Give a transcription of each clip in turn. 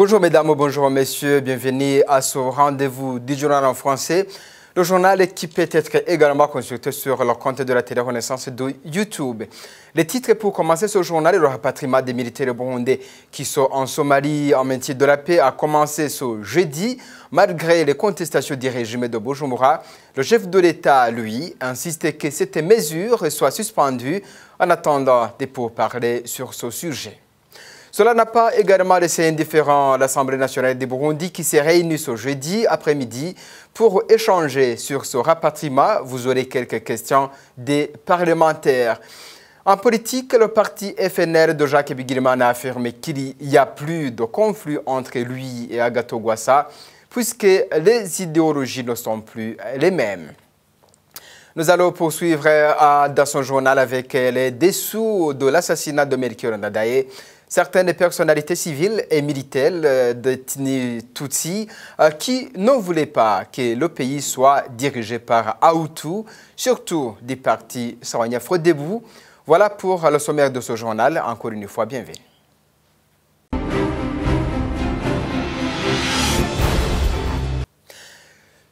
Bonjour mesdames, bonjour messieurs, bienvenue à ce rendez-vous du journal en français. Le journal qui peut être également consulté sur le compte de la télé Renaissance de YouTube. Les titres pour commencer ce journal, le rapatriement des militaires burundais qui sont en Somalie en maintien de la paix a commencé ce jeudi. Malgré les contestations du régime de Bujumbura, le chef de l'État, lui, insiste que cette mesure soit suspendue en attendant des pourparlers sur ce sujet. Cela n'a pas également laissé indifférent l'Assemblée nationale du Burundi qui s'est réunie ce jeudi après-midi pour échanger sur ce rapatriement. Vous aurez quelques questions des parlementaires. En politique, le parti FNL de Jacques Bigirimana a affirmé qu'il n'y a plus de conflit entre lui et Agathon Rwasa puisque les idéologies ne sont plus les mêmes. Nous allons poursuivre dans son journal avec les dessous de l'assassinat de Melchior Ndadaye. Certaines personnalités civiles et militaires d'ethnie Tutsi qui ne voulaient pas que le pays soit dirigé par Hutu, surtout des partis Sawanyafro debout. Voilà pour le sommaire de ce journal. Encore une fois, bienvenue.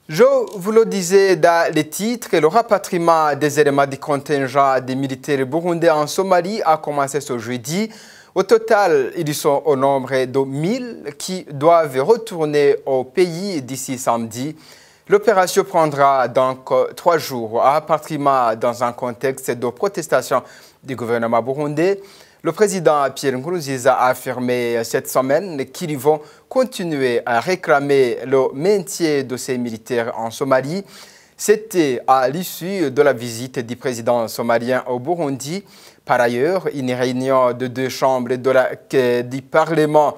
Je vous le disais dans les titres, le rapatriement des éléments du contingent des militaires burundais en Somalie a commencé ce jeudi. Au total, ils sont au nombre de 1000 qui doivent retourner au pays d'ici samedi. L'opération prendra donc 3 jours. Un rapatriement dans un contexte de protestation du gouvernement burundais. Le président Pierre Nkurunziza a affirmé cette semaine qu'ils vont continuer à réclamer le maintien de ces militaires en Somalie. C'était à l'issue de la visite du président somalien au Burundi. Par ailleurs, une réunion de 2 chambres du Parlement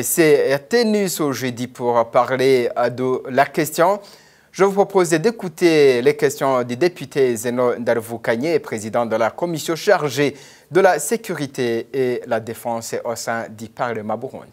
s'est tenue ce jeudi pour parler de la question. Je vous propose d'écouter les questions du député Zeno Ndaruvukanye, président de la commission chargée de la sécurité et la défense au sein du Parlement burundais.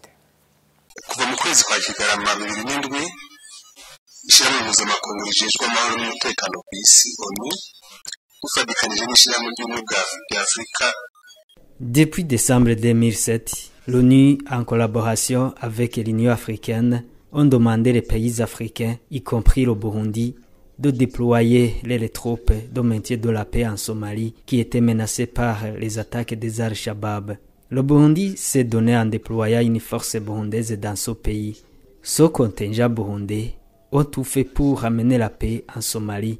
Depuis décembre 2007, l'ONU, en collaboration avec l'Union africaine, ont demandé aux pays africains, y compris le Burundi, de déployer les troupes de maintien de la paix en Somalie qui étaient menacées par les attaques des Al-Shabaab. Le Burundi s'est donné en déployant une force burundaise dans ce pays. Ce contingent burundais ont tout fait pour ramener la paix en Somalie.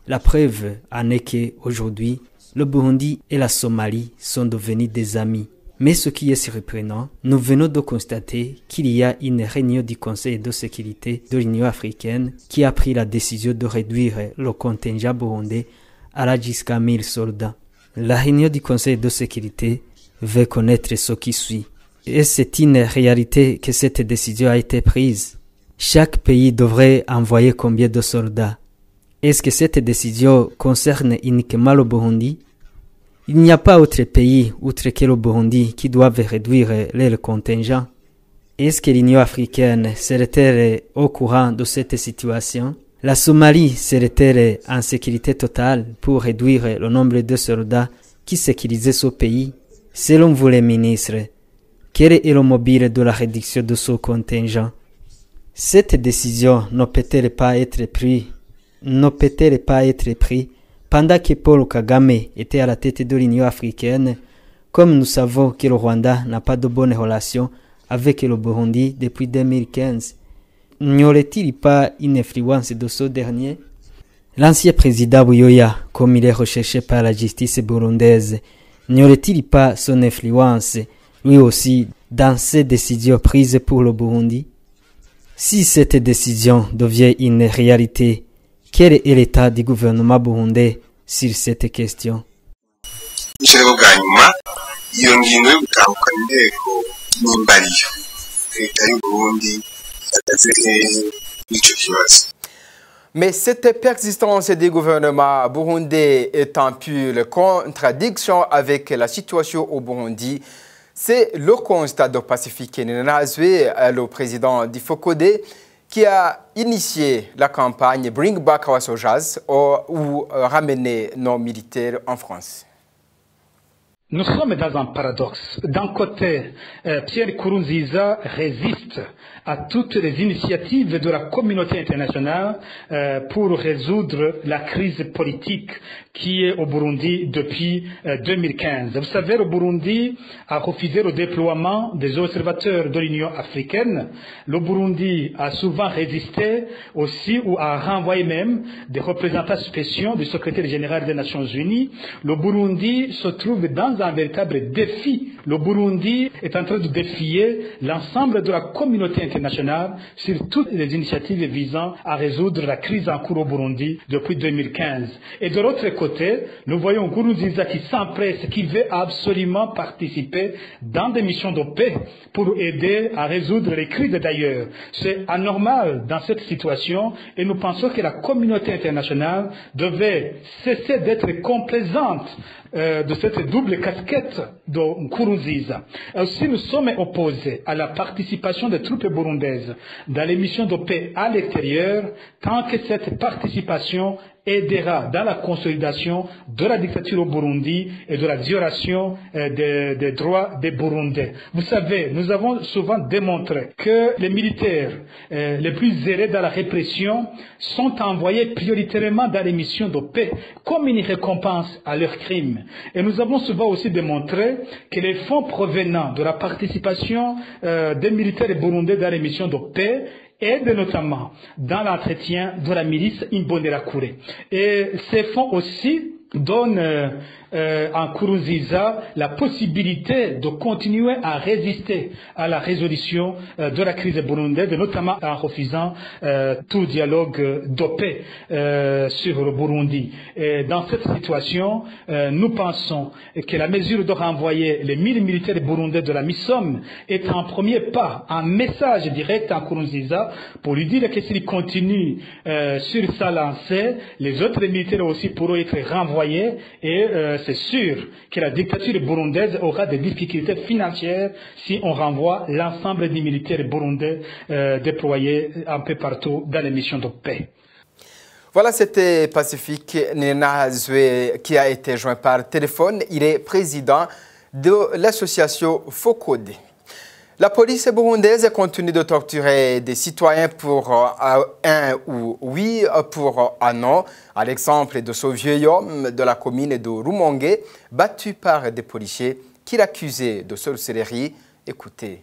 La preuve en est qu'aujourd'hui, le Burundi et la Somalie sont devenus des amis. Mais ce qui est surprenant, nous venons de constater qu'il y a une réunion du Conseil de sécurité de l'Union africaine qui a pris la décision de réduire le contingent burundais à jusqu'à 1000 soldats. La réunion du Conseil de sécurité veut connaître ce qui suit. Et c'est une réalité que cette décision a été prise. Chaque pays devrait envoyer combien de soldats? Est-ce que cette décision concerne uniquement le Burundi? Il n'y a pas autre pays, outre que le Burundi, qui doivent réduire leur contingent. Est-ce que l'Union africaine serait-elle au courant de cette situation? La Somalie serait-elle en sécurité totale pour réduire le nombre de soldats qui sécurisaient ce pays? Selon vous les ministres, quel est le mobile de la réduction de ce contingent? Cette décision ne peut-elle pas être prise pendant que Paul Kagame était à la tête de l'Union africaine, comme nous savons que le Rwanda n'a pas de bonnes relations avec le Burundi depuis 2015. N'y aurait-il pas une influence de ce dernier? L'ancien président Buyoya, comme il est recherché par la justice burundaise, n'y aurait-il pas son influence, lui aussi, dans ces décisions prises pour le Burundi? Si cette décision devient une réalité, quel est l'état du gouvernement burundais sur cette question? Mais cette persistance du gouvernement burundais est en pure contradiction avec la situation au Burundi. C'est le constat de Pacifique Ninazwe, le président du FOCODE, qui a initié la campagne Bring Back Our Soldiers ou ramener nos militaires en France. Nous sommes dans un paradoxe. D'un côté, Pierre Nkurunziza résiste à toutes les initiatives de la communauté internationale pour résoudre la crise politique qui est au Burundi depuis 2015. Vous savez, le Burundi a refusé le déploiement des observateurs de l'Union africaine. Le Burundi a souvent résisté aussi ou a renvoyé même des représentants spéciaux du secrétaire général des Nations Unies. Le Burundi se trouve dans un véritable défi. Le Burundi est en train de défier l'ensemble de la communauté internationale sur toutes les initiatives visant à résoudre la crise en cours au Burundi depuis 2015. Et de l'autre côté, nous voyons Nkurunziza qui s'empresse, qui veut absolument participer dans des missions de paix pour aider à résoudre les crises d'ailleurs. C'est anormal dans cette situation et nous pensons que la communauté internationale devait cesser d'être complaisante de cette double casquette de Nkurunziza. Aussi, nous sommes opposés à la participation des troupes burundaises dans les missions de paix à l'extérieur, tant que cette participation aidera dans la consolidation de la dictature au Burundi et de la violation des droits des Burundais. Vous savez, nous avons souvent démontré que les militaires les plus zélés dans la répression sont envoyés prioritairement dans les missions de paix comme une récompense à leurs crimes. Et nous avons souvent aussi démontré que les fonds provenant de la participation des militaires burundais dans les missions de paix aide notamment dans l'entretien de la milice Imbonerakure. Et ces fonds aussi donnent à Nkurunziza la possibilité de continuer à résister à la résolution de la crise burundaise, notamment en refusant tout dialogue de paix sur le Burundi. Et dans cette situation, nous pensons que la mesure de renvoyer les 1000 militaires burundais de la MISOM est un premier pas, un message direct à Nkurunziza pour lui dire que s'il continue sur sa lancée, les autres militaires aussi pourront être renvoyés et c'est sûr que la dictature burundaise aura des difficultés financières si on renvoie l'ensemble des militaires burundais déployés un peu partout dans les missions de paix. Voilà, c'était Pacifique Ninahazwe qui a été joint par téléphone. Il est président de l'association FOCODE. La police burundaise continue de torturer des citoyens pour un ou oui pour un non, à l'exemple de ce vieil homme de la commune de Rumonge, battu par des policiers qui l'accusaient de sorcellerie. Écoutez.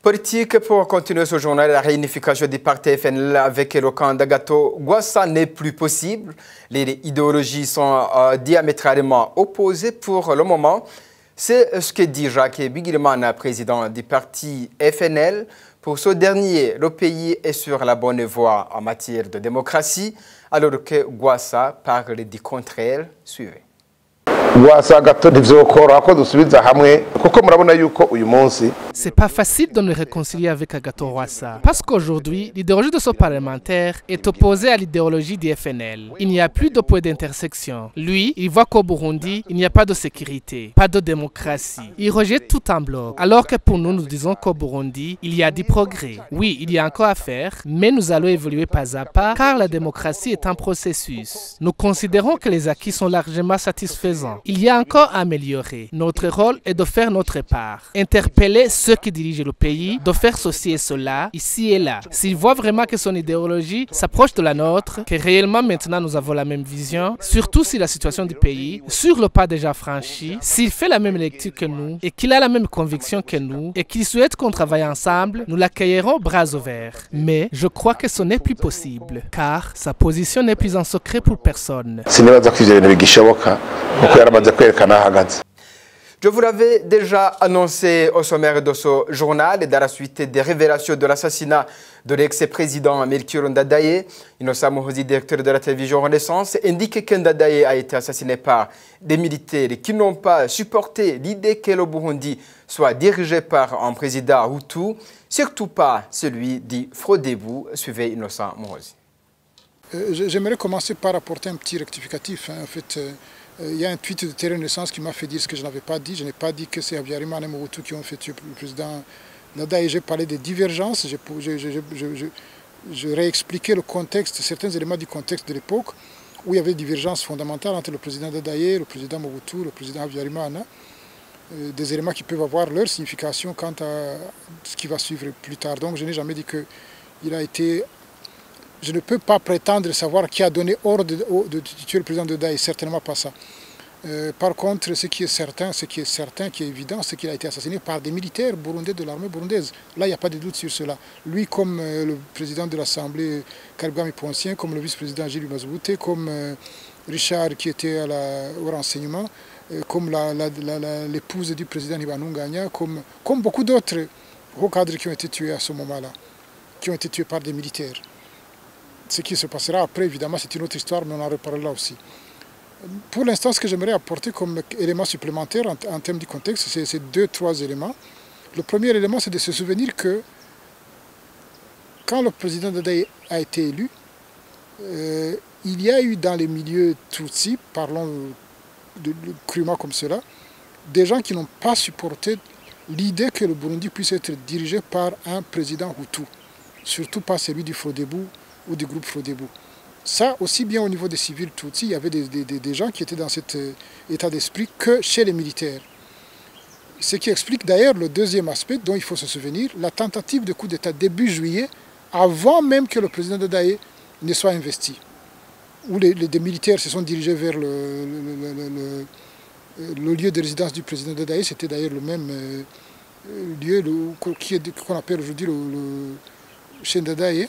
Politique pour continuer ce journal, la réunification du parti FNL avec le camp d'Agathon Rwasa n'est plus possible. Les idéologies sont diamétralement opposées pour le moment. C'est ce que dit Jacques Bigirimana, président du parti FNL. Pour ce dernier, le pays est sur la bonne voie en matière de démocratie, alors que Rwasa parle du contraire. Suivez. C'est pas facile de nous réconcilier avec Agathon Rwasa parce qu'aujourd'hui, l'idéologie de ce parlementaire est opposée à l'idéologie du FNL. Il n'y a plus de point d'intersection. Lui, il voit qu'au Burundi, il n'y a pas de sécurité, pas de démocratie. Il rejette tout en bloc, alors que pour nous, nous disons qu'au Burundi, il y a du progrès. Oui, il y a encore à faire, mais nous allons évoluer pas à pas car la démocratie est un processus. Nous considérons que les acquis sont largement satisfaisants. Il y a encore à améliorer. Notre rôle est de faire notre part. Interpeller ceux qui dirigent le pays, de faire ceci et cela, ici et là. S'ils voient vraiment que son idéologie s'approche de la nôtre, que réellement maintenant nous avons la même vision, surtout si la situation du pays, sur le pas déjà franchi, s'il fait la même lecture que nous, et qu'il a la même conviction que nous, et qu'il souhaite qu'on travaille ensemble, nous l'accueillerons bras ouverts. Mais je crois que ce n'est plus possible, car sa position n'est plus en secret pour personne. Je vous l'avais déjà annoncé au sommaire de ce journal et dans la suite des révélations de l'assassinat de l'ex-président Melchior Ndadaye. Innocent Muhozi, directeur de la télévision Renaissance, indique que Ndadaye a été assassiné par des militaires qui n'ont pas supporté l'idée que le Burundi soit dirigé par un président Hutu, surtout pas celui dit Frodebou. Suivez Innocent Muhozi. J'aimerais commencer par apporter un petit rectificatif. En fait, il y a un tweet de Terre Renaissance qui m'a fait dire ce que je n'avais pas dit. Je n'ai pas dit que c'est Habyarimana et Mobutu qui ont fait tuer le président Ndadaye. J'ai parlé des divergences. Je réexpliquais le contexte, certains éléments du contexte de l'époque, où il y avait des divergences fondamentales entre le président Ndadaye, le président Mobutu, le président Habyarimana. Des éléments qui peuvent avoir leur signification quant à ce qui va suivre plus tard. Donc je n'ai jamais dit qu'il a été... Je ne peux pas prétendre savoir qui a donné ordre de tuer le président Ndadaye, certainement pas ça. Par contre, ce qui est certain, qui est évident, c'est qu'il a été assassiné par des militaires burundais de l'armée burundaise. Là, il n'y a pas de doute sur cela. Lui, comme le président de l'Assemblée, Karibwami Ponsien, comme le vice-président Gilles Mazboute, comme Richard qui était au renseignement, comme l'épouse du président Ibanou Nganya, comme beaucoup d'autres hauts cadres qui ont été tués à ce moment-là, qui ont été tués par des militaires. Ce qui se passera après, évidemment, c'est une autre histoire, mais on en reparlera aussi. Pour l'instant, ce que j'aimerais apporter comme élément supplémentaire en termes du contexte, c'est 2-3 éléments. Le premier élément, c'est de se souvenir que quand le président Ndadaye a été élu, il y a eu dans les milieux Tutsi, parlons crûment comme cela, des gens qui n'ont pas supporté l'idée que le Burundi puisse être dirigé par un président Hutu, surtout pas celui du Frodebou ou du groupe Frodebou. Ça, aussi bien au niveau des civils Tutsi, il y avait des gens qui étaient dans cet état d'esprit que chez les militaires. Ce qui explique d'ailleurs le deuxième aspect dont il faut se souvenir, la tentative de coup d'État début juillet, avant même que le président Ndadaye ne soit investi. Où des militaires se sont dirigés vers le lieu de résidence du président Ndadaye, c'était d'ailleurs le même lieu qu'on appelle aujourd'hui chez Ndadaye,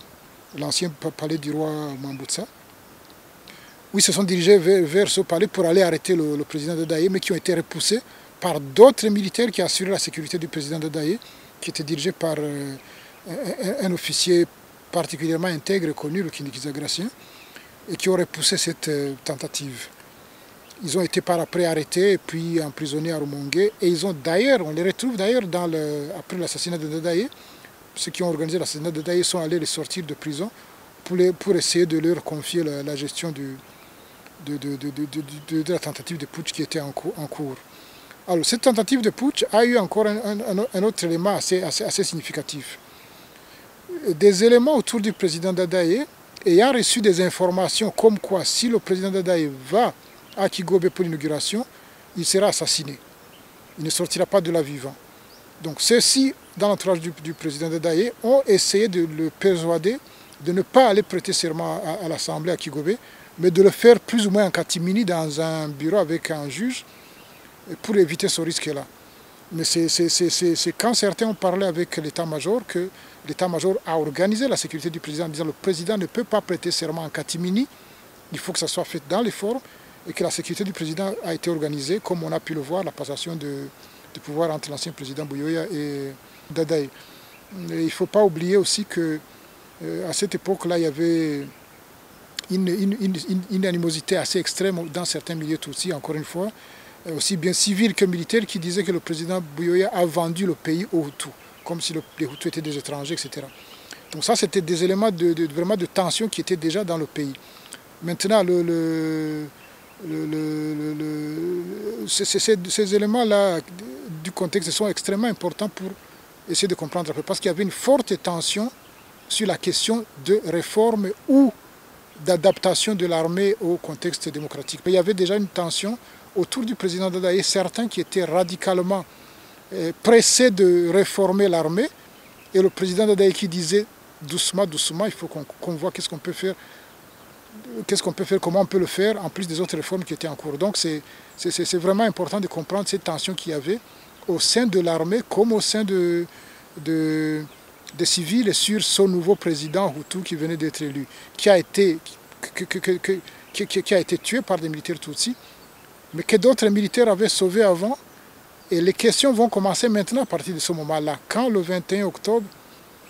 l'ancien palais du roi Mwambutsa, où ils se sont dirigés vers ce palais pour aller arrêter le président Ndadaye, mais qui ont été repoussés par d'autres militaires qui assuraient la sécurité du président Ndadaye, qui était dirigé par un officier particulièrement intègre et connu, le Kinikizagrassien, et qui ont repoussé cette tentative. Ils ont été par après arrêtés et puis emprisonnés à Rumongue, et on les retrouve d'ailleurs après l'assassinat de Ndadaye. Ceux qui ont organisé l'assassinat de Ndadaye sont allés les sortir de prison pour essayer de leur confier la gestion de la tentative de putsch qui était en cours. Alors, cette tentative de putsch a eu encore un autre élément assez significatif. Des éléments autour du président Ndadaye ayant reçu des informations comme quoi si le président Ndadaye va à Kigobe pour l'inauguration, il sera assassiné. Il ne sortira pas de là vivant. Donc ceux-ci, dans l'entourage du président Ndadaye, ont essayé de le persuader de ne pas aller prêter serment à l'Assemblée à Kigobe, mais de le faire plus ou moins en catimini dans un bureau avec un juge pour éviter ce risque-là. Mais c'est quand certains ont parlé avec l'état-major que l'état-major a organisé la sécurité du président en disant que le président ne peut pas prêter serment en catimini, il faut que ça soit fait dans les formes et que la sécurité du président a été organisée, comme on a pu le voir, la passation de pouvoir entre l'ancien président Buyoya et Ndadaye. Il ne faut pas oublier aussi qu'à cette époque-là, il y avait une animosité assez extrême dans certains milieux Tutsi, encore une fois, aussi bien civils que militaires, qui disaient que le président Buyoya a vendu le pays aux Hutus, comme si les Hutus étaient des étrangers, etc. Donc ça, c'était des éléments vraiment de tension qui étaient déjà dans le pays. Maintenant, ces éléments-là du contexte sont extrêmement importants pour essayer de comprendre un peu, parce qu'il y avait une forte tension sur la question de réforme ou d'adaptation de l'armée au contexte démocratique. Mais il y avait déjà une tension autour du président Ndadaye, certains qui étaient radicalement pressés de réformer l'armée, et le président Ndadaye qui disait doucement, doucement, il faut qu'on voit qu'est-ce qu'on peut faire, comment on peut le faire, en plus des autres réformes qui étaient en cours. Donc c'est vraiment important de comprendre ces tensions qu'il y avait au sein de l'armée comme au sein des civils et sur ce nouveau président Hutu qui venait d'être élu, qui a été tué par des militaires Tutsis, mais que d'autres militaires avaient sauvé avant Et les questions vont commencer maintenant à partir de ce moment-là. Quand le 21 octobre,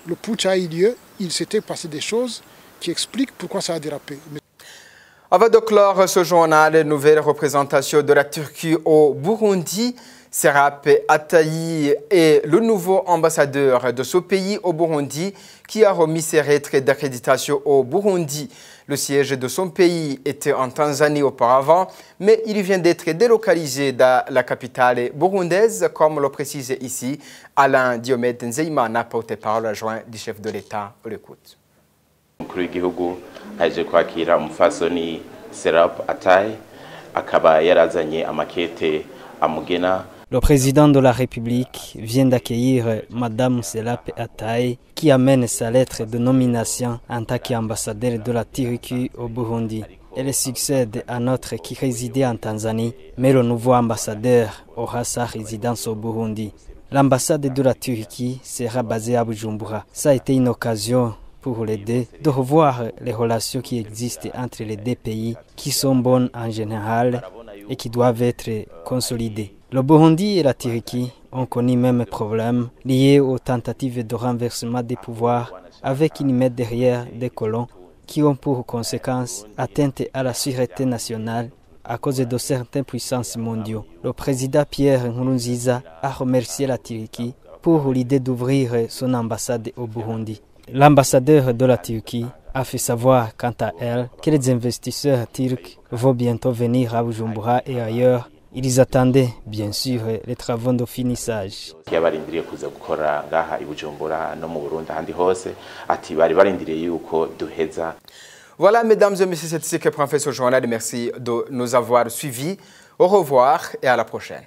le putsch a eu lieu, il s'était passé des choses qui expliquent pourquoi ça a dérapé. Avant de clore ce journal, une nouvelle représentation de la Turquie au Burundi. Serap Atayi est le nouveau ambassadeur de ce pays au Burundi qui a remis ses lettres d'accréditation au Burundi. Le siège de son pays était en Tanzanie auparavant, mais il vient d'être délocalisé dans la capitale burundaise, comme le précise ici Alain Diomede Nzeyimana, porte-parole adjoint du chef de l'État. On l'écoute. haje kwakira umufasoni Serap Atayi akaba yarazanye amakete amugena. Le président de la République vient d'accueillir Madame Serap Atayi qui amène sa lettre de nomination en tant qu'ambassadeur de la Turquie au Burundi. Elle succède à notre qui résidait en Tanzanie, mais le nouveau ambassadeur aura sa résidence au Burundi. L'ambassade de la Turquie sera basée à Bujumbura. Ça a été une occasion pour les deux de revoir les relations qui existent entre les deux pays, qui sont bonnes en général et qui doivent être consolidées. Le Burundi et la Turquie ont connu même problème liés aux tentatives de renversement des pouvoirs avec une main derrière des colons qui ont pour conséquence atteinte à la sûreté nationale à cause de certaines puissances mondiales. Le président Pierre Nkurunziza a remercié la Turquie pour l'idée d'ouvrir son ambassade au Burundi. L'ambassadeur de la Turquie a fait savoir quant à elle que les investisseurs turcs vont bientôt venir à Bujumbura et ailleurs. Ils attendaient bien sûr les travaux de finissage. Voilà, mesdames et messieurs, c'est ce que prend fait ce journal. Merci de nous avoir suivis. Au revoir et à la prochaine.